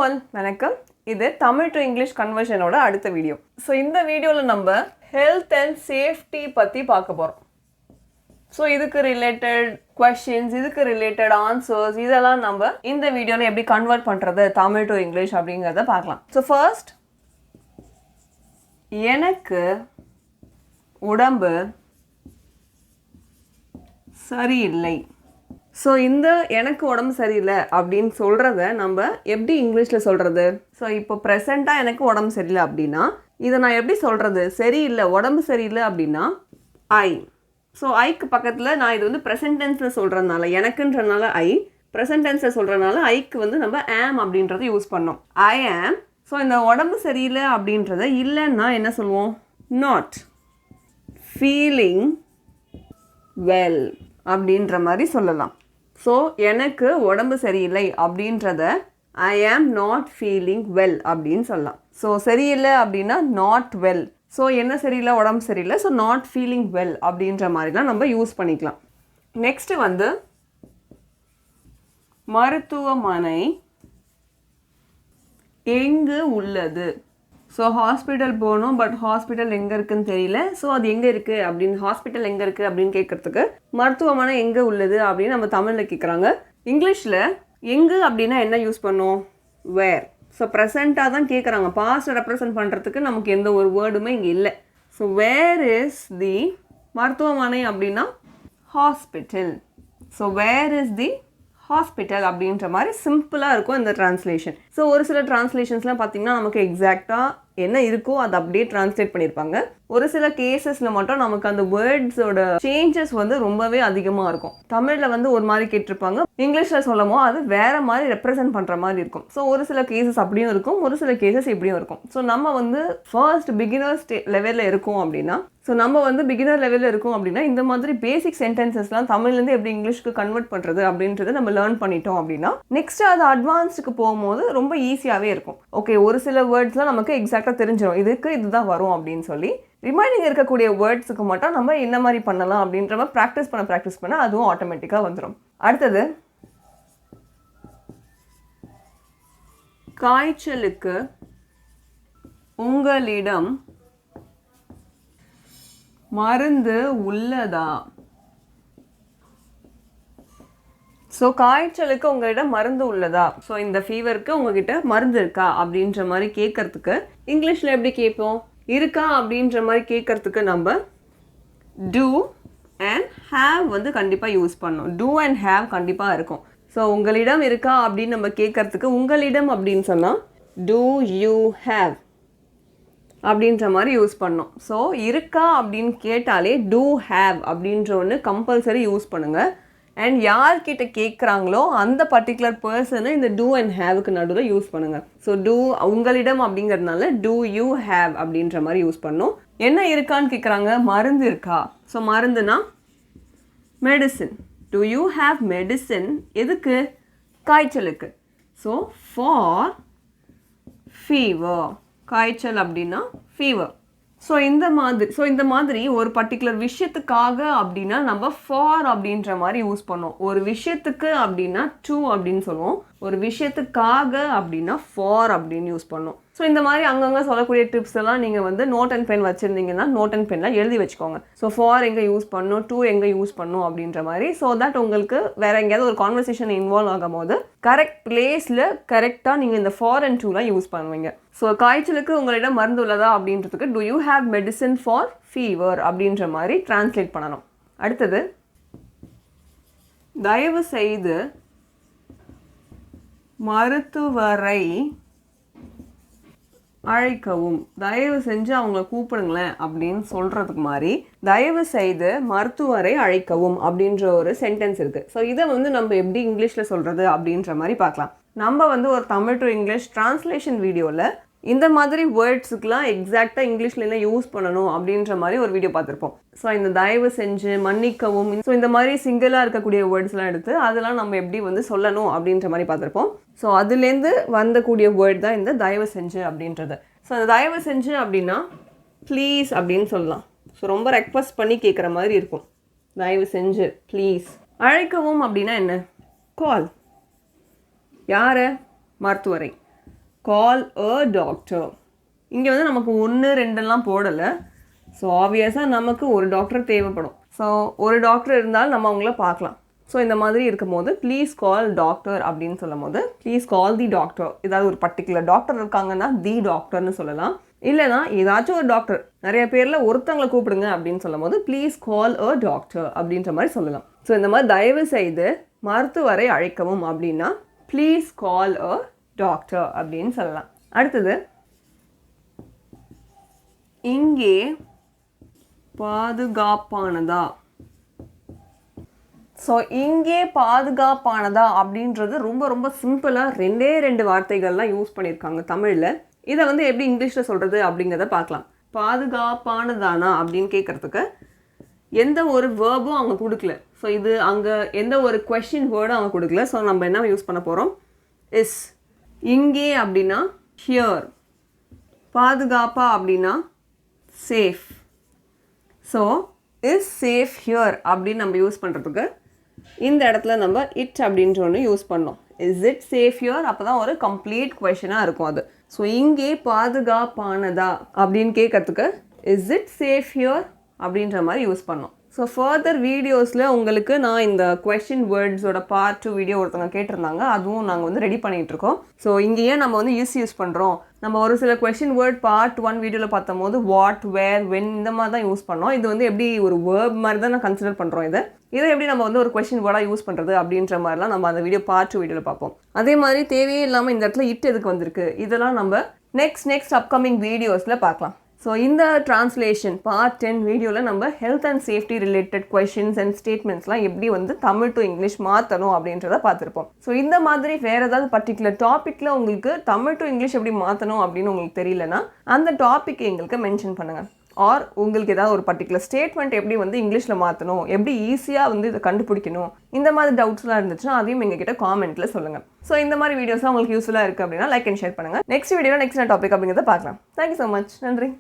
All வணக்கம். இது Tamil to English கன்வர்ஷனோட அடுத்த வீடியோ. ஸோ இந்த வீடியோவில் நம்ம ஹெல்த் அண்ட் சேஃப்டி பற்றி பார்க்க போகிறோம். ஸோ இதுக்கு ரிலேட்டட் கொஷின்ஸ், இதுக்கு ரிலேட்டட் ஆன்சர்ஸ் இதெல்லாம் நம்ம இந்த வீடியோவில் எப்படி கன்வெர்ட் பண்ணுறது தமிழ் டு இங்கிலீஷ் அப்படிங்கிறத பார்க்கலாம். ஸோ ஃபர்ஸ்ட், எனக்கு உடம்பு சரியில்லை. ஸோ இந்த எனக்கு உடம்பு சரியில்லை அப்படின்னு சொல்கிறத நம்ம எப்படி இங்கிலீஷில் சொல்கிறது? ஸோ இப்போ ப்ரெசண்ட்டாக எனக்கு உடம்பு சரியில்லை அப்படின்னா இதை நான் எப்படி சொல்கிறது? சரியில்லை, உடம்பு சரியில்லை அப்படின்னா ஐ. ஸோ ஐக்கு பக்கத்தில் நான் இது வந்து ப்ரெசன்ட் டென்ஸில் சொல்கிறதுனால, எனக்குன்றனால ஐ, ப்ரெசன்ட் டென்ஸில் சொல்கிறதுனால ஐக்கு வந்து நம்ம ஆம் அப்படின்றத யூஸ் பண்ணோம். ஐ ஆம். ஸோ இந்த உடம்பு சரியில்லை அப்படின்றத இல்லைன்னா என்ன சொல்லுவோம்? நாட் ஃபீலிங் வெல் அப்படின்ற மாதிரி சொல்லலாம். ஸோ எனக்கு உடம்பு சரியில்லை அப்படின்றத ஐ ஆம் நாட் ஃபீலிங் வெல் அப்படின்னு சொல்லலாம். ஸோ சரியில்லை அப்படின்னா நாட் வெல். ஸோ என்ன சரியில்லை? உடம்பு சரியில்லை. ஸோ நாட் ஃபீலிங் வெல் அப்படின்ற மாதிரிலாம் நம்ம யூஸ் பண்ணிக்கலாம். நெக்ஸ்ட்டு வந்து மருத்துவமனை எங்கு உள்ளது? ஸோ ஹாஸ்பிட்டல் போகணும், பட் ஹாஸ்பிட்டல் எங்கே இருக்குதுன்னு தெரியல. ஸோ அது எங்கே இருக்குது அப்படின்னு, ஹாஸ்பிட்டல் எங்கே இருக்குது அப்படின்னு கேட்குறதுக்கு மருத்துவமனை எங்கே உள்ளது அப்படின்னு நம்ம தமிழில் கேட்குறாங்க. இங்கிலீஷில் எங்கு அப்படின்னா என்ன யூஸ் பண்ணோம்? வேர். ஸோ ப்ரெசண்ட்டாக தான் கேட்குறாங்க. பாஸ்ட்டை ரெப்ரசன்ட் பண்ணுறதுக்கு நமக்கு எந்த ஒரு வேர்டுமே இங்கே இல்லை. ஸோ வேர் இஸ் தி மருத்துவமனை அப்படின்னா hospital. So where is the hospital அப்படின்ற மாதிரி சிம்பிளாக இருக்கும் இந்த ட்ரான்ஸ்லேஷன். ஸோ ஒரு சில ட்ரான்ஸ்லேஷன்ஸ்லாம் பார்த்திங்கன்னா நமக்கு எக்ஸாக்டாக என்ன இருக்கோ அதை அப்படியே ட்ரான்ஸ்லேட் பண்ணியிருப்பாங்க. ஒரு சில கேசஸில் மட்டும் நமக்கு அந்த வேர்ட்ஸோட சேஞ்சஸ் வந்து ரொம்பவே அதிகமாக இருக்கும். தமிழில் வந்து ஒரு மாதிரி கேட்டிருப்பாங்க, இங்கிலீஷில் சொல்லமோ அது வேறு மாதிரி ரெப்ரசென்ட் பண்ணுற மாதிரி இருக்கும். ஸோ ஒரு சில கேசஸ் அப்படியும் இருக்கும், ஒரு சில கேசஸ் இப்படியும் இருக்கும். ஸோ நம்ம வந்து ஃபர்ஸ்ட் பிகினர் லெவலில் இருக்கோம் அப்படின்னா, இந்த மாதிரி பேசிக் சென்டென்சஸ்லாம் தமிழ்லேருந்து எப்படி இங்கிலீஷ்க்கு கன்வெர்ட் பண்ணுறது அப்படின்றத நம்ம லேர்ன் பண்ணிட்டோம் அப்படின்னா நெக்ஸ்ட் அது அட்வான்ஸ்டுக்கு போகும்போது ரொம்ப ஈஸியாகவே இருக்கும். ஓகே, ஒரு சில வேர்ட்ஸ்லாம் நமக்கு எக்ஸாக்டாக தெரிஞ்சிடும், இதுதான் வரும் அப்படின்னு சொல்லி. ரிமைனிங் இருக்கக்கூடிய வேர்ட்ஸுக்கு மட்டும் நம்ம என்ன மாதிரி பண்ணலாம் அப்படின்ற மாதிரி ப்ராக்டிஸ் பண்ண அதுவும் ஆட்டோமேட்டிக்காக வந்துடும். அடுத்தது, காய்ச்சலுக்கு உங்களிடம் மருந்து உள்ளதா? ஸோ காய்ச்சலுக்கு உங்களிடம் மருந்து உள்ளதா? ஸோ இந்த ஃபீவருக்கு உங்ககிட்ட மருந்து இருக்கா அப்படின்ற மாதிரி கேட்கறதுக்கு இங்கிலீஷில் எப்படி கேட்போம்? இருக்கா அப்படின்ற மாதிரி கேட்கறதுக்கு நம்ம டூ அண்ட் ஹேவ் வந்து கண்டிப்பாக யூஸ் பண்ணோம். டூ அண்ட் ஹேவ் கண்டிப்பாக இருக்கும். ஸோ உங்களிடம் இருக்கா அப்படின்னு நம்ம கேட்கறதுக்கு உங்களிடம் அப்படின்னு சொன்னால் டூ யூ ஹேவ் அப்படின்ற மாதிரி யூஸ் பண்ணோம். ஸோ இருக்கா அப்படின்னு கேட்டாலே டூ ஹேவ் அப்படின்ற ஒன்று கம்பல்சரி யூஸ் பண்ணுங்கள். அண்ட் யார்கிட்ட கேட்குறாங்களோ அந்த பர்டிகுலர் பர்சனை இந்த டூ அண்ட் ஹேவுக்கு நடுவில் யூஸ் பண்ணுங்கள். ஸோ டூ உங்களிடம் அப்படிங்கிறதுனால டூ யூ ஹேவ் அப்படின்ற மாதிரி யூஸ் பண்ணோம். என்ன இருக்கான்னு கேட்குறாங்க, மருந்து இருக்கா? ஸோ மருந்துனா medicine. Do you have medicine? எதுக்கு? காய்ச்சலுக்கு. So for fever. காய்ச்சல் அப்படின்னா ஃபீவர். ஸோ இந்த மாதிரி ஒரு பர்டிகுலர் விஷயத்துக்காக அப்படின்னா நம்ம ஃபார் அப்படின்ற மாதிரி யூஸ் பண்ணோம். ஒரு விஷயத்துக்கு அப்படின்னா டூ அப்படின்னு சொல்லுவோம், ஒரு விஷயத்துக்காக அப்படின்னா ஃபார் அப்படின்னு யூஸ் பண்ணோம். ஸோ இந்த மாதிரி அங்கங்கே சொல்லக்கூடிய டிப்ஸ் எல்லாம் நீங்கள் வந்து நோட் அண்ட் பென் வச்சுருந்தீங்கன்னா நோட் அண்ட் பென்லாம் எழுதி வச்சுக்கோங்க. ஸோ ஃபார் எங்கே யூஸ் பண்ணணும், டூ எங்கே யூஸ் பண்ணணும் அப்படின்ற மாதிரி. ஸோ தட் உங்களுக்கு வேறு எங்கேயாவது ஒரு கான்வர்சேஷன் இன்வால்வ் ஆகும் போது கரெக்ட் பிளேஸில் கரெக்டாக நீங்கள் இந்த ஃபார் அண்ட் டூலாம் யூஸ் பண்ணுவீங்க. ஸோ காய்ச்சலுக்கு உங்களிடம் மருந்து உள்ளதா அப்படின்றதுக்கு to you have medicine for fever அப்படின்ற மாதிரி டிரான்ஸ்லேட் பண்ணணும். அடுத்தது, தயவு செய்து மருத்துவரை அழைக்கவும். தயவு செஞ்சு அவங்கள கூப்பிடுங்களேன் அப்படின்னு சொல்கிறதுக்கு மாதிரி தயவு செய்து மருத்துவரை அழைக்கவும் அப்படின்ற ஒரு சென்டென்ஸ் இருக்குது. ஸோ இதை வந்து நம்ம எப்படி இங்கிலீஷில் சொல்கிறது அப்படின்ற மாதிரி பார்க்கலாம். நம்ம வந்து ஒரு தமிழ் டு இங்கிலீஷ் டிரான்ஸ்லேஷன் வீடியோவில் இந்த மாதிரி வேர்ட்ஸுக்கெலாம் எக்ஸாக்டாக இங்கிலீஷில் என்ன யூஸ் பண்ணணும் அப்படின்ற மாதிரி ஒரு வீடியோ பார்த்துருப்போம். ஸோ இந்த தயவு செஞ்சு, மன்னிக்கவும், ஸோ இந்த மாதிரி சிங்கிளாக இருக்கக்கூடிய வேர்ட்ஸ்லாம் எடுத்து அதெல்லாம் நம்ம எப்படி வந்து சொல்லணும் அப்படின்ற மாதிரி பார்த்துருப்போம். ஸோ அதுலேருந்து வந்தக்கூடிய வேர்ட் தான் இந்த தயவு செஞ்சு அப்படின்றது. ஸோ அந்த தயவு செஞ்சு அப்படின்னா ப்ளீஸ் அப்படின்னு சொல்லலாம். ஸோ ரொம்ப ரெக்வஸ்ட் பண்ணி கேட்குற மாதிரி இருக்கும். தயவு செஞ்சு, ப்ளீஸ். அழைக்கவும் அப்படின்னா என்ன? கால். யாரை? மருத்துவரை. கால் அ டாக்டர். இங்கே வந்து நமக்கு 1 2 போடலை. ஸோ ஆப்வியஸாக நமக்கு ஒரு டாக்டர் தேவைப்படும். ஸோ ஒரு டாக்டர் இருந்தால் நம்ம அவங்கள பார்க்கலாம். ஸோ இந்த மாதிரி இருக்கும் போது ப்ளீஸ் கால் டாக்டர் அப்படின்னு சொல்லும் போது ப்ளீஸ் கால் தி டாக்டர். ஏதாவது ஒரு பர்டிகுலர் டாக்டர் இருக்காங்கன்னா தி டாக்டர்னு சொல்லலாம். இல்லைனா ஏதாச்சும் ஒரு டாக்டர், நிறைய பேரில் ஒருத்தவங்களை கூப்பிடுங்க அப்படின்னு சொல்லும் போது ப்ளீஸ் கால் அ டாக்டர் அப்படின்ற மாதிரி சொல்லலாம். ஸோ இந்த மாதிரி தயவு செய்து மருத்துவரை அழைக்கவும் அப்படின்னா ப்ளீஸ் கால் அ டாக்டர் அப்படின்னு சொல்லலாம். அடுத்தது, இங்கே பாதுகாப்பானதா. ஸோ இங்கே பாதுகாப்பானதா அப்படின்றது ரொம்ப ரொம்ப சிம்பிளாக 2 வார்த்தைகள்லாம் யூஸ் பண்ணியிருக்காங்க தமிழில். இதை வந்து எப்படி இங்கிலீஷில் சொல்கிறது அப்படிங்கிறத பார்க்கலாம். பாதுகாப்பானதானா அப்படின்னு கேட்குறதுக்கு எந்த ஒரு வேர்பும் அவங்க கொடுக்கல. ஸோ இது அங்கே எந்த ஒரு கொஸ்டின் வேர்டும் அவங்க கொடுக்கல. ஸோ நம்ம என்ன யூஸ் பண்ண போகிறோம்? இஸ். இங்கே அப்படின்னா ஹியர். பாதுகாப்பா அப்படின்னா safe. So is safe here அப்படின்னு நம்ம யூஸ் பண்ணுறதுக்கு இந்த இடத்துல நம்ம இட் அப்படின்ற ஒன்று யூஸ் பண்ணோம். Is it safe here? அப்போ தான் ஒரு கம்ப்ளீட் கொஷனாக இருக்கும் அது. ஸோ இங்கே பாதுகாப்பானதா அப்படின்னு கேட்கறதுக்கு இஸ் இட் சேஃப் ஹியர் அப்படின்ற மாதிரி யூஸ் பண்ணோம். ஸோ ஃபர்தர் வீடியோஸில் உங்களுக்கு நான் இந்த கொஷின் வேர்ட்ஸோட பார்ட் 2 வீடியோ ஒருத்தவங்க கேட்டிருந்தாங்க. அதுவும் நாங்கள் வந்து ரெடி பண்ணிகிட்ருக்கோம். ஸோ இங்கேயே நம்ம வந்து யூஸ் பண்ணுறோம். நம்ம ஒரு சில கொஷின் வேர்ட் பார்ட் 1 வீடியோவில் பார்த்தோம் போது வாட், வேர், வென் இந்த மாதிரி தான் யூஸ் பண்ணோம். இது வந்து எப்படி ஒரு வேர்ப் மாதிரி தான் நான் கன்சிடர் பண்ணுறோம். இதை எப்படி நம்ம வந்து ஒரு கொஷின் வேர்டாக யூஸ் பண்ணுறது அப்படின்ற மாதிரிலாம் நம்ம அந்த வீடியோ பார்ட் 2 வீடியோவில் பார்ப்போம். அதே மாதிரி தேவையே இல்லாமல் இந்த இடத்துல இட் எதுக்கு வந்திருக்கு, இதெல்லாம் நம்ம நெக்ஸ்ட் அப்கமிங் வீடியோஸில் பார்க்கலாம். ஸோ இந்த டிரான்ஸ்லேஷன் பார்ட் 10 வீடியோவில் நம்ம health and safety related questions and ஸ்டேட்மெண்ட்ஸ்லாம் எப்படி வந்து தமிழ் டு இங்கிலீஷ் மாற்றணும் அப்படின்றத பார்த்துருப்போம். ஸோ இந்த மாதிரி வேறு ஏதாவது பர்டிகுலர் டாப்பிக்கில் உங்களுக்கு தமிழ் டு இங்கிலீஷ் எப்படி மாற்றணும் அப்படின்னு உங்களுக்கு தெரியலனா அந்த டாபிக் எங்களுக்கு மென்ஷன் பண்ணுங்கள். ஆர் உங்களுக்கு ஏதாவது ஒரு பர்டிகுலர் ஸ்டேட்மெண்ட் எப்படி வந்து இங்கிலீஷில் மாற்றணும், எப்படி ஈஸியாக வந்து இதை கண்டுபிடிக்கணும், இந்த மாதிரி டவுட்ஸ்லாம் இருந்துச்சுன்னா அதையும் எங்ககிட்ட காமெண்ட்டில் சொல்லுங்கள். ஸோ இந்த மாதிரி வீடியோஸ்லாம் உங்களுக்கு யூஸ்ஃபுல்லாக இருக்குது அப்படின்னா லைக் அண்ட் ஷேர் பண்ணுங்கள். நெக்ஸ்ட் வீடியோவில் நெக்ஸ்ட் டாபிக் அப்படிங்கிறத பார்க்கலாம். Thank you so much. நன்றி.